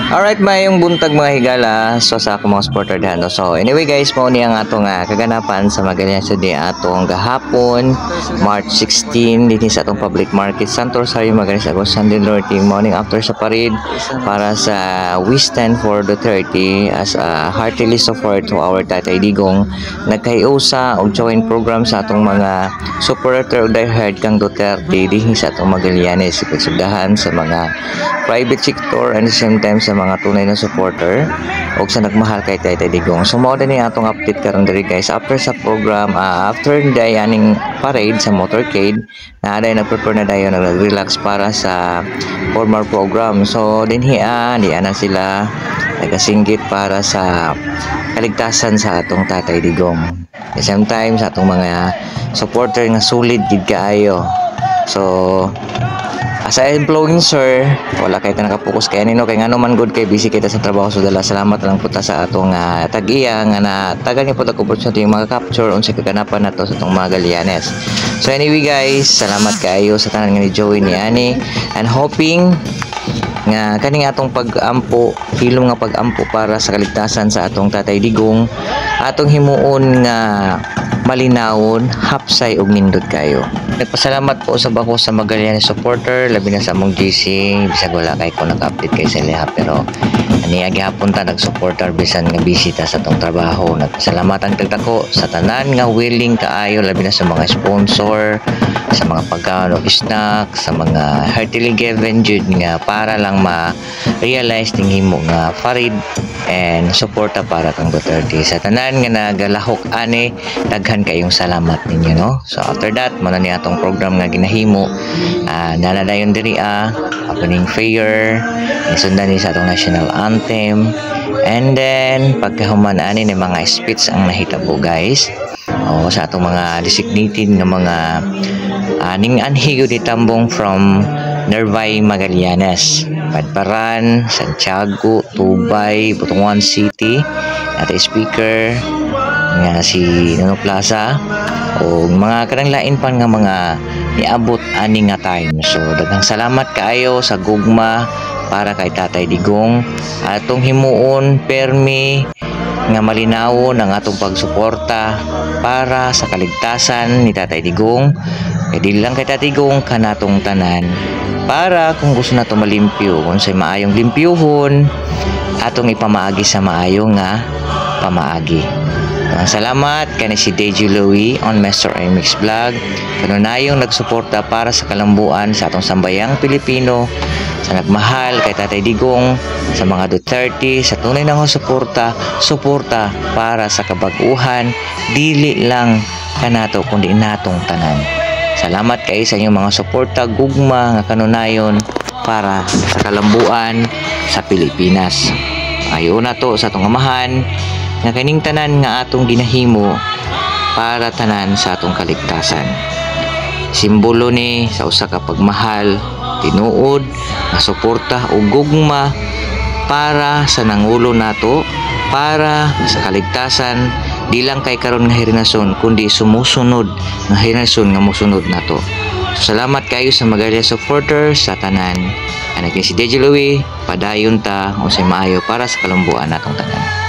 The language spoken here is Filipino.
Alright, mayong buntag mga higala. So sa akong mga supporter dihan. So anyway guys, mao ni ang atong kaganapan sa Magallanes di atong gahapon March 16 dinhi sa atong public market Santo Rosario, Magallanes, Agos, San Norte. Morning after sa parade para sa We Stand for Duterte as a heartily support to our Tatay Digong. Nagkaiusa og join program sa atong mga supporter og diehard kang Duterte dinhi sa atong Magallanes. Ipagsugdahan sa mga private sector and the same time sa mga tunay na supporter o sa nagmahal kay Tatay Digong. So mao din atong update karon diri guys after sa program, after day aning parade sa motorcade na aday nagprepare na dayon nag-relax para sa formal program. So dinhi di ana sila nagasinggit para sa kaligtasan sa atong Tatay Digong. At the same time sa atong mga supporter nga solid gid kaayo. So as a influencer, wala kay ta nakapokus kay nino kay ngano man good kay busy kita sa trabaho. So dala salamat lang po ta sa atong tag-iya nga na tagal ni po ta opportunity maka-capture unsa kaganapan nato sa atong Magallanes. So anyway guys, salamat kaayo sa tanan nga ni Joey ni Ani and hoping nga kaning atong pag-ampo, hilom nga pag-ampo para sa kaligtasan sa atong Tatay Digong atong himuon nga malinawon, hapsay ug nindot kayo. Nagpasalamat po sa bako sa Magallanes supporter, labi na sa among GC, bisag wala kay ko nag-update kay sa liha pero ani gihapon ta nag-supporter bisan nga bisita sa tong trabaho. Nagpasalamat ang tagdako sa tanan nga willing kaayo, labi na sa mga sponsor, sa mga pagkaon og snack, sa mga heartily given jud nga para lang ma-realize ning himo nga farid and suporta para kang Duterte. Sa tanan nga nagalahok ani, daghan kayong salamat ninyo, no? So after that, muna ni atong program nga ginahimo, nanadayon diri happening fair, isundan ni sa atong national anthem, and then pagkahuman ani ni mga speech ang nahitabo guys. O sa atong mga designated nga mga ning anhigo di tambong from Nervay, Magallanes, Padparan, Santiago, Tubay, Butuan City, at speaker nga si Nuno Plaza o mga kananglain pa nga mga niabot ani nga time. So daghang salamat kaayo sa gugma para kay Tatay Digong atong himuon permi nga malinawon ang atong pagsuporta para sa kaligtasan ni Tatay Digong. Kay di lang kay Tatay Digong kanatong tanan para kung gusto nato malimpyo, kung say maayong limpyuhon atong ipamaagi sa maayong nga pamaagi. Salamat kani si Deji Louie on Mr. MX Vlog kanunayong nagsuporta para sa kalambuan sa atong sambayang Pilipino, sa nagmahal kay Tatay Digong, sa mga Duterte, sa tunay na suporta para sa kabag-uhan dili lang kanato kundi natong tanan. Salamat kay sa inyong mga suporta gugma nga kanunayon para sa kalambuan sa Pilipinas. Ayo na to sa atong amahan nga kaning tanan nga atong ginahimo para tanan sa atong kaligtasan. Simbolo ni sa usa ka pagmahal, tinuod, nga suporta ug gugma para sa nangulo nato, para sa kaligtasan di lang kay karon nga henerasyon kundi sumusunod nga henerasyon nga mosunod nato. So, salamat kayo sa Magallanes supporter sa tanan. Anak si Deji Louie, padayon ta o sa maayo para sa kalambuan natong tanan.